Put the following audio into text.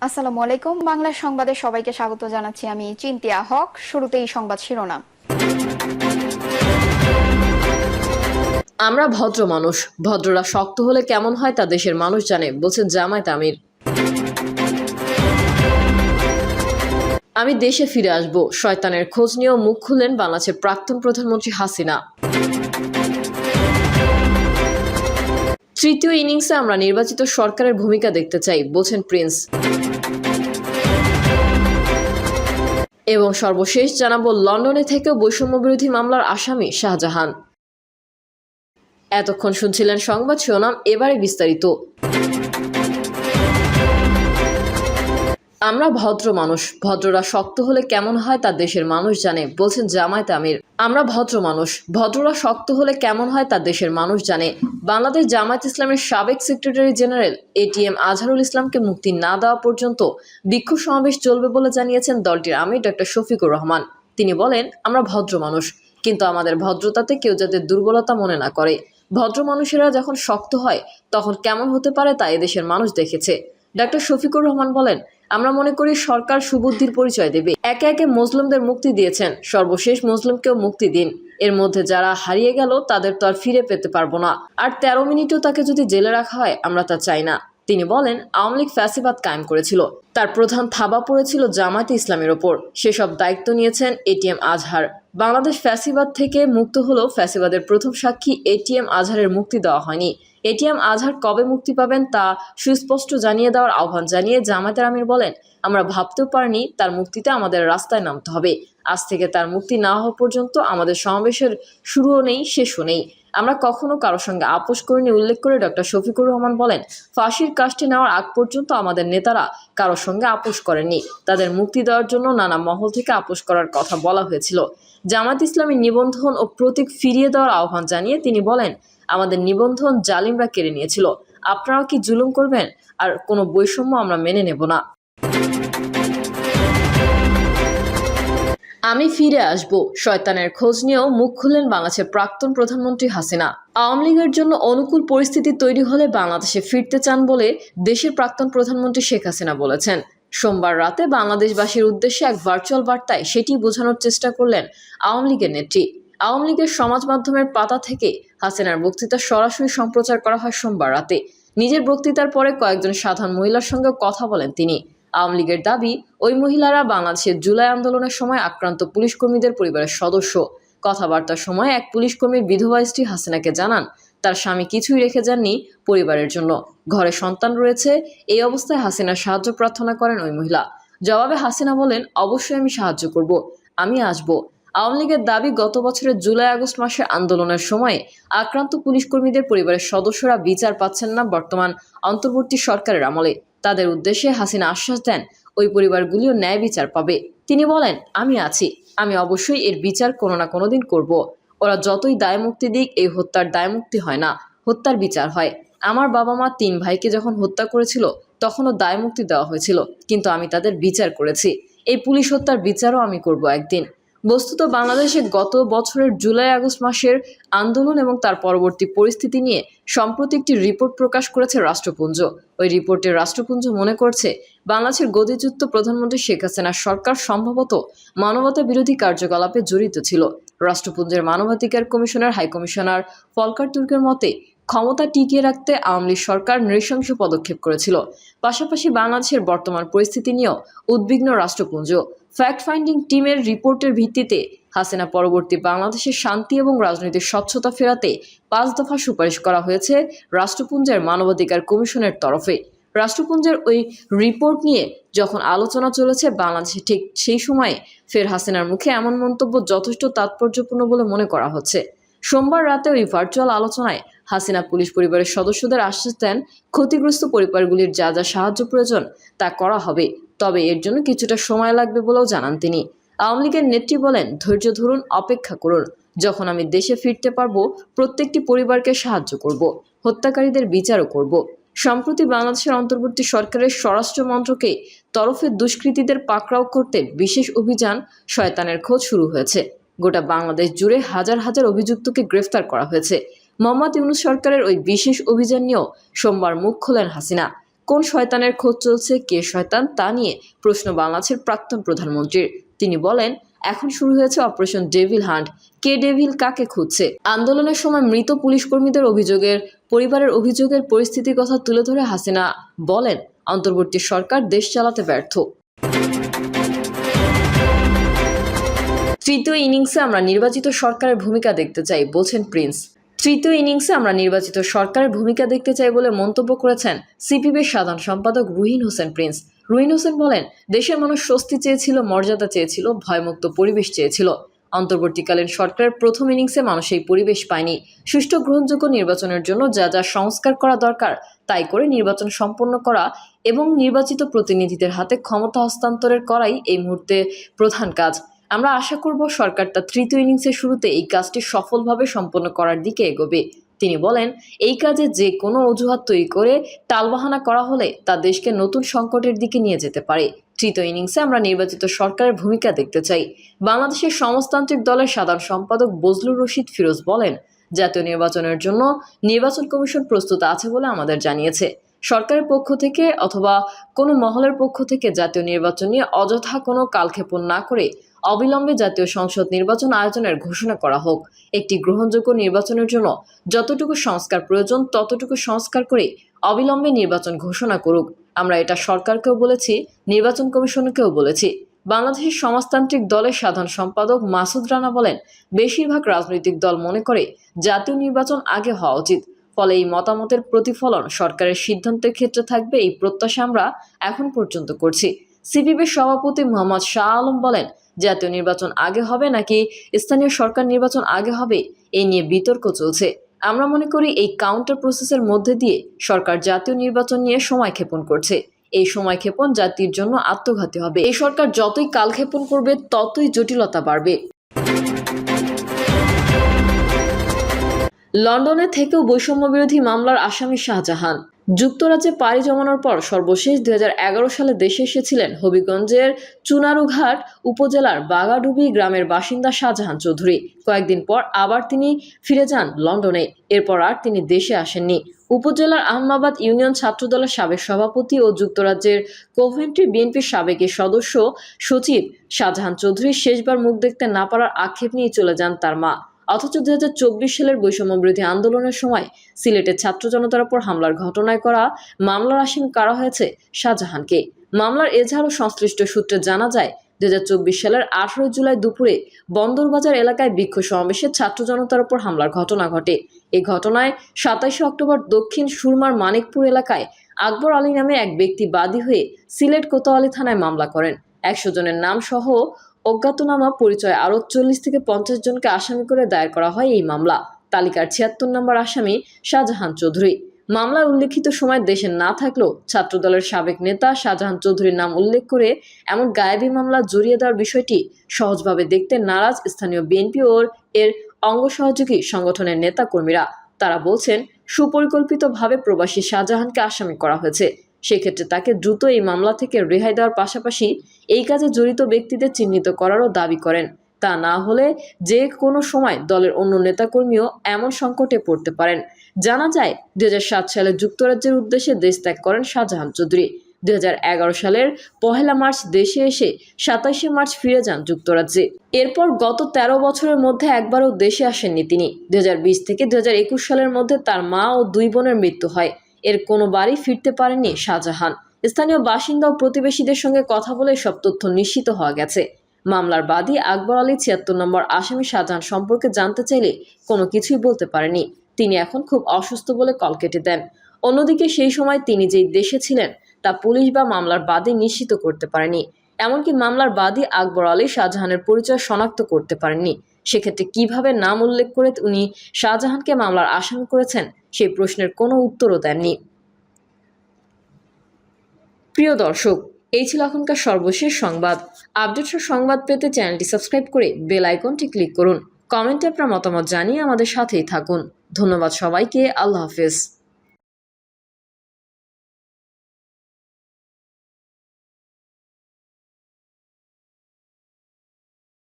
আসসালামু আলাইকুম। বাংলা সংবাদে সবাইকে স্বাগত জানাচ্ছি। আমি চিন্তিয়া হক। শুরুতেই সংবাদ শিরোনাম। আমরা ভদ্র মানুষ, ভদ্ররা শক্ত হলে কেমন হয় তা দেশের মানুষ জানে, বলছেন জামায়াত আমির। আমি দেশে ফিরে আসব, শয়তানের খোঁজ নিয়েও মুখ খুললেন বাংলাদেশের প্রাক্তন প্রধানমন্ত্রী হাসিনা। তৃতীয় ইনিংসে আমরা নির্বাচিত সরকারের ভূমিকা দেখতে চাই, বলছেন প্রিন্স। এবং সর্বশেষ জানাবো, লন্ডনে থেকেও বৈষম্য বিরোধী মামলার আসামি শাহজাহান। এতক্ষণ শুনছিলেন সংবাদ শিরোনাম, এবারে বিস্তারিত। আমরা ভদ্র মানুষ, ভদ্ররা শক্ত হলে কেমন হয় তা দেশের মানুষ জানে, বলছেন জামায়াত আমির। আমরা ভদ্র মানুষ, ভদ্ররা শক্ত হলে কেমন হয় তা দেশের মানুষ জানে। বাংলাদেশ জামায়াত ইসলামের সাবেক সেক্রেটারি জেনারেল এটিএম আজহারুল ইসলামকে মুক্তি না দেওয়া পর্যন্ত বিক্ষোভ সমাবেশ চলবে বলে জানিয়েছেন দলটির আমির ডক্টর শফিকুর রহমান। তিনি বলেন, আমরা ভদ্র মানুষ, কিন্তু আমাদের ভদ্রতাতে কেউ যাতে দুর্বলতা মনে না করে। ভদ্র মানুষেরা যখন শক্ত হয় তখন কেমন হতে পারে তা এদেশের মানুষ দেখেছে। ডক্টর শফিকুর রহমান বলেন, আমরা মনে করি সরকার সুবুদ্ধির পরিচয় দেবে। একে একে মুসলিমদের মুক্তি দিয়েছেন, সর্বশেষ মুসলিমকেও মুক্তি দিন। এর মধ্যে যারা হারিয়ে গেল তাদের তো আর ফিরে পেতে পারবো না। আর 13 মিনিটও তাকে যদি জেলে রাখা হয়, আমরা তা চাই না। তিনি বলেন, আওয়ামী লীগ ফ্যাসিবাদ কায়েম করেছিল, তার প্রধান থাবা পড়েছিল জামায়াতে ইসলামের ওপর। সেসব দায়িত্ব নিয়েছেন এটিএম আজহার। বাংলাদেশ ফ্যাসিবাদ থেকে মুক্ত হলেও ফ্যাসিবাদের প্রথম সাক্ষী এটিএম আজহারের মুক্তি দেওয়া হয়নি। এটিএম আজহার কবে মুক্তি পাবেন তা সুস্পষ্ট জানিয়ে দেওয়ার আহ্বান জানিয়ে জামায়াতের আমির বলেন, আমরা ভাবতেও পারিনি তার মুক্তিতে আমাদের রাস্তায় নামতে হবে। আজ থেকে তার মুক্তি না হওয়া পর্যন্ত আমাদের সমাবেশের শুরুও নেই, শেষও নেই। আমরা কখনো কারোর সঙ্গে আপোষ করিনি উল্লেখ করে ডক্টর শফিকুর রহমান বলেন, ফাঁসির কাস্টে নেওয়ার আগ পর্যন্ত আমাদের নেতারা কারোর সঙ্গে আপোষ করেননি। তাদের মুক্তি দেওয়ার জন্য নানা মহল থেকে আপোষ করার কথা বলা হয়েছিল। জামায়াত ইসলামী নিবন্ধন ও প্রতীক ফিরিয়ে দেওয়ার আহ্বান জানিয়ে তিনি বলেন, আমাদের নিবন্ধন জালিমরা কেড়ে নিয়েছিল, আপনারাও কি জুলুম করবেন? আর কোনো বৈষম্য আমরা মেনে নেব না। আমি ফিরে আসব, শয়তানের খোঁজ নিয়েও মুখ খুললেন বাংলাদেশের প্রাক্তন প্রধানমন্ত্রী হাসিনা। আওয়ামী লীগের জন্য অনুকূল পরিস্থিতি তৈরি হলে বাংলাদেশে ফিরতে চান বলে দেশের প্রাক্তন প্রধানমন্ত্রী শেখ হাসিনা বলেছেন। সোমবার রাতে বাংলাদেশবাসীর উদ্দেশ্যে এক ভার্চুয়াল বার্তায় সেটি বোঝানোর চেষ্টা করলেন আওয়ামী লীগের নেত্রী। আওয়ামী লীগের সমাজ মাধ্যমের পাতা থেকে হাসিনার বক্তৃতা সরাসরি সম্প্রচার করা হয় সোমবার রাতে। নিজের বক্তৃতার পরে কয়েকজন সাধারণ মহিলার সঙ্গে কথা বলেন তিনি। আওয়ামী লীগের দাবি, ওই মহিলারা বাংলাদেশের জুলাই আন্দোলনের সময় আক্রান্ত পুলিশ কর্মীদের পরিবারের সদস্য। কথাবার্তার সময় এক পুলিশ কর্মীর বিধবা স্ত্রী হাসিনাকে জানান, তার স্বামী কিছুই রেখে যাননি পরিবারের জন্য, ঘরে সন্তান রয়েছে। এই অবস্থায় হাসিনার সাহায্য প্রার্থনা করেন ওই মহিলা। জবাবে হাসিনা বলেন, অবশ্যই আমি সাহায্য করব, আমি আসব। আওয়ামী লীগের দাবি, গত বছরের জুলাই আগস্ট মাসে আন্দোলনের সময়ে আক্রান্ত পুলিশ কর্মীদের পরিবারের সদস্যরা বিচার পাচ্ছেন না বর্তমান অন্তর্বর্তী সরকারের আমলে। তাদের উদ্দেশ্যে হাসিনা আশ্বাস দেন, ওই পরিবারগুলিও ন্যায় বিচার পাবে। তিনি বলেন, আমি আছি, আমি অবশ্যই এর বিচার কোনো না কোনো দিন করব। ওরা যতই দায়মুক্তি দিক, এই হত্যার দায়মুক্তি হয় না, হত্যার বিচার হয়। আমার বাবা মা 3 ভাইকে যখন হত্যা করেছিল তখনও দায়মুক্তি দেওয়া হয়েছিল, কিন্তু আমি তাদের বিচার করেছি। এই পুলিশ হত্যার বিচারও আমি করব একদিন। বস্তুত বাংলাদেশে গত বছরের জুলাই আগস্ট মাসের আন্দোলন এবং তার পরবর্তী পরিস্থিতি নিয়ে সম্প্রতি একটি রিপোর্ট প্রকাশ করেছে রাষ্ট্রপুঞ্জ। ওই রিপোর্টে রাষ্ট্রপুঞ্জ মনে করছে, বাংলাদেশের গদিচ্যুত প্রধানমন্ত্রী শেখ হাসিনার সরকার সম্ভবত মানবতা বিরোধী কার্যকলাপে জড়িত ছিল। রাষ্ট্রপুঞ্জের মানবাধিকার কমিশনের হাইকমিশনার ফলকার তুর্কের মতে, ক্ষমতা টিকিয়ে রাখতে আওয়ামী লীগ সরকার নৃশংস পদক্ষেপ করেছিল। পাশাপাশি বাংলাদেশের বর্তমান পরিস্থিতি নিয়েও উদ্বিগ্ন রাষ্ট্রপুঞ্জ। ফ্যাক্ট ফাইন্ডিং টিমের রিপোর্টের ভিত্তিতে হাসিনা পরবর্তী বাংলাদেশের শান্তি এবং রাজনৈতিক স্বচ্ছতা ফেরাতে 5 দফা সুপারিশ করা হয়েছে রাষ্ট্রপুঞ্জের মানবাধিকার কমিশনের তরফে। রাষ্ট্রপুঞ্জের ওই রিপোর্ট নিয়ে যখন আলোচনা চলেছে বাংলাদেশে, ঠিক সেই সময়ে ফের হাসিনার মুখে এমন মন্তব্য যথেষ্ট তাৎপর্যপূর্ণ বলে মনে করা হচ্ছে। সোমবার রাতে ওই ভার্চুয়াল আলোচনায় হাসিনা পুলিশ পরিবারের সদস্যদের আশ্বাস দেন, ক্ষতিগ্রস্ত পরিবারগুলির যা যা সাহায্য প্রয়োজন তা করা হবে, তবে এর জন্য কিছুটা সময় লাগবে বলেও জানান তিনি। আওয়ামী লীগের নেত্রী বলেন, ধৈর্য ধরুন, অপেক্ষা করুন। যখন আমি দেশে ফিরতে পারবো, প্রত্যেকটি পরিবারকে সাহায্য করব, হত্যাকারীদের বিচারও করব। সম্প্রতি বাংলাদেশের অন্তর্বর্তী সরকারের স্বরাষ্ট্র মন্ত্রকে তরফে দুষ্কৃতীদের পাকড়াও করতে বিশেষ অভিযান শয়তানের খোঁজ শুরু হয়েছে। গোটা বাংলাদেশ জুড়ে হাজার হাজার অভিযুক্তকে গ্রেফতার করা হয়েছে। মোহাম্মদ ইউনূস সরকারের ওই বিশেষ অভিযান নিয়েও সোমবার মুখ খোলেন হাসিনা। কোন শয়তানের খোঁজ চলছে, কে শয়তান তা নিয়ে প্রশ্ন বাংলাদেশের প্রাক্তন প্রধানমন্ত্রীর। তিনি বলেন, এখন শুরু হয়েছে অপারেশন ডেভিল হান্ট। কে ডেভিল, কাকে খুঁজছে? আন্দোলনের সময় মৃত পুলিশ কর্মীদের পরিবারের অভিযোগের পরিস্থিতির কথা তুলে ধরে হাসিনা বলেন, অন্তর্বর্তী সরকার দেশ চালাতে ব্যর্থ। তৃতীয় ইনিংসে আমরা নির্বাচিত সরকারের ভূমিকা দেখতে চাই, বলছেন প্রিন্স। তৃতীয় ইনিংসে আমরা নির্বাচিত সরকারের ভূমিকা দেখতে চাই বলে মন্তব্য করেছেন সিপিবির সাধারণ সম্পাদক রুহিন হোসেন প্রিন্স। রুহিন হোসেন বলেন, দেশের মানুষ স্বস্তি চেয়েছিল, মর্যাদা চেয়েছিল, ভয়মুক্ত পরিবেশ চেয়েছিল। অন্তর্বর্তীকালীন সরকারের প্রথম ইনিংসে মানুষ এই পরিবেশ পায়নি। সুষ্ঠু গ্রহণযোগ্য নির্বাচনের জন্য যা যা সংস্কার করা দরকার তাই করে নির্বাচন সম্পন্ন করা এবং নির্বাচিত প্রতিনিধিদের হাতে ক্ষমতা হস্তান্তরের করাই এই মুহূর্তে প্রধান কাজ। আমরা আশা করব সরকার তার তৃতীয় ইনিংসের শুরুতে এই কাজটি সফলভাবে সম্পন্ন করার দিকে এগোবে। তিনি বলেন, এই কাজে যে কোনো অজুহাত তৈরি করে টালবাহানা করা হলে তা দেশকে নতুন সংকটের দিকে নিয়ে যেতে পারে। তৃতীয় ইনিংসে আমরা নির্বাচিত সরকারের ভূমিকা দেখতে চাই। বাংলাদেশের সমাজতান্ত্রিক দলের সাধারণ সম্পাদক বজলুর রশিদ ফিরোজ বলেন, জাতীয় নির্বাচনের জন্য নির্বাচন কমিশন প্রস্তুত আছে বলে আমাদের জানিয়েছে। সরকারের পক্ষ থেকে অথবা কোনো মহলের পক্ষ থেকে জাতীয় নির্বাচন নিয়ে অযথা কোনো কালক্ষেপণ না করে অবিলম্বে জাতীয় সংসদ নির্বাচন আয়োজনের ঘোষণা করা হোক। একটি গ্রহণযোগ্য নির্বাচনের জন্য যতটুকু সংস্কার প্রয়োজন ততটুকু সংস্কার করে অবিলম্বে নির্বাচন ঘোষণা করুক। আমরা এটা সরকারকেও বলেছি, নির্বাচন কমিশনকেও বলেছি। বাংলাদেশের সমাজতান্ত্রিক দলের সাধারণ সম্পাদক মাসুদ রানা বলেন, বেশিরভাগ রাজনৈতিক দল মনে করে জাতীয় নির্বাচন আগে হওয়া উচিত। ফলে এই মতামতের প্রতিফলন সরকারের সিদ্ধান্তের ক্ষেত্রে থাকবে, এই প্রত্যাশা আমরা এখন পর্যন্ত করছি। সিপিবির সভাপতি মোহাম্মদ শাহ আলম বলেন, জাতীয় নির্বাচন আগে হবে নাকি স্থানীয় সরকার নির্বাচন আগে হবে এই নিয়ে বিতর্ক চলছে। আমরা মনে করি এই কাউন্টার প্রসেসের মধ্যে দিয়ে সরকার জাতীয় নির্বাচন নিয়ে সময় ক্ষেপণ করছে। এই সময় ক্ষেপণ জাতির জন্য আত্মঘাতী হবে। এই সরকার যতই কালক্ষেপণ করবে ততই জটিলতা বাড়বে। লন্ডনে থেকেও বৈষম্য বিরোধী মামলার আসামি শাহজাহান। যুক্তরাজ্যে পাড়ি জমানোর পর সর্বশেষ 2011 সালে দেশে এসেছিলেন হবিগঞ্জের চুনারুঘাট উপজেলার বাগাডুবি গ্রামের বাসিন্দা শাহজাহান চৌধুরী। কয়েকদিন পর আবার তিনি ফিরে যান লন্ডনে। এরপর আর তিনি দেশে আসেননি। উপজেলার আহমাবাদ ইউনিয়ন ছাত্রদলের সাবেক সভাপতি ও যুক্তরাজ্যের কোভেন্ট্রি বিএনপির সাবেক সদস্য সচিব শাহজাহান চৌধুরী শেষবার মুখ দেখতে না পারার আক্ষেপ নিয়ে চলে যান তার মা। অথচ 2024 সালের বৈষম্য বিরোধী আন্দোলনের সময় সিলেটের ছাত্র জনতার উপর হামলার ঘটনায় করা মামলার আসামি করা হয়েছে শাহজাহানকে। মামলার এজাহার ও সংশ্লিষ্ট সূত্রে জানা যায়, 2024 সালের 18 জুলাই দুপুরে বন্দরবাজার এলাকায় বিক্ষোভ সমাবেশে ছাত্র জনতার উপর হামলার ঘটনা ঘটে। এই ঘটনায় 27 অক্টোবর দক্ষিণ সুরমার মানিকপুর এলাকায় আকবর আলী নামে এক ব্যক্তি বাদী হয়ে সিলেট কোতোয়ালি থানায় মামলা করেন। 100 জনের নাম সহ অজ্ঞাতনামা পরিচয় আরও 40 থেকে 50 জনকে আসামি করে দায়ের করা হয় এই মামলা। তালিকার 76 নম্বর আসামি শাহজাহান চৌধুরী। মামলায় উল্লেখিত সময় দেশে না থাকলেও ছাত্রদলের সাবেক নেতা শাহজাহান চৌধুরীর নাম উল্লেখ করে এমন গায়েবী মামলা জড়িয়ে দেওয়ার বিষয়টি সহজভাবে দেখতে নারাজ স্থানীয় বিএনপি ও এর অঙ্গ সহযোগী সংগঠনের নেতা কর্মীরা। তারা বলছেন, সুপরিকল্পিতভাবে প্রবাসী শাহজাহানকে আসামি করা হয়েছে। সেক্ষেত্রে তাকে দ্রুত এই মামলা থেকে রেহাই দেওয়ার পাশাপাশি এই কাজে জড়িত ব্যক্তিদের চিহ্নিত করারও দাবি করেন। তা না হলে যে কোনো সময় দলের অন্য নেতাকর্মীও এমন সংকটে পড়তে পারেন। জানা যায়, 2007 সালে যুক্তরাজ্যের উদ্দেশ্যে দেশ ত্যাগ করেন শাহজাহান চৌধুরী। 2011 সালের 1 মার্চ দেশে এসে 27 মার্চ ফিরে যান যুক্তরাজ্যে। এরপর গত 13 বছরের মধ্যে একবারও দেশে আসেননি তিনি। 2020 থেকে 2021 সালের মধ্যে তার মা ও 2 বোনের মৃত্যু হয়। এর কোনো বাড়ি ফিরতে পারেননি শাহজাহান। স্থানীয় বাসিন্দা ও প্রতিবেশীদের সঙ্গে কথা বলে সব তথ্য নিশ্চিত হওয়া গেছে। মামলার বাদী আকবর আলী 76 নম্বর আসামি শাহজাহান সম্পর্কে জানতে চাইলে কোনো কিছুই বলতে পারেনি। তিনি এখন খুব অসুস্থ বলে কল কেটে দেন। অন্যদিকে সেই সময় তিনি যেই দেশে ছিলেন তা পুলিশ বা মামলার বাদী নিশ্চিত করতে পারেনি। এমনকি মামলার বাদী আকবর আলী শাহজাহানের পরিচয় শনাক্ত করতে পারেননি। সেক্ষেত্রে কিভাবে নাম উল্লেখ করে উনি শাহজাহানকে মামলার আসামি করেছেন সেই প্রশ্নের কোনো উত্তরও দেননি। প্রিয় দর্শক, এই ছিল এখনকার সর্বশেষ সংবাদ। আপডেট সংবাদ পেতে চ্যানেলটি সাবস্ক্রাইব করে বেল আইকনটি ক্লিক করুন। কমেন্টে আপনার মতামত জানিয়ে আমাদের সাথেই থাকুন। ধন্যবাদ সবাইকে। আল্লাহ হাফেজ।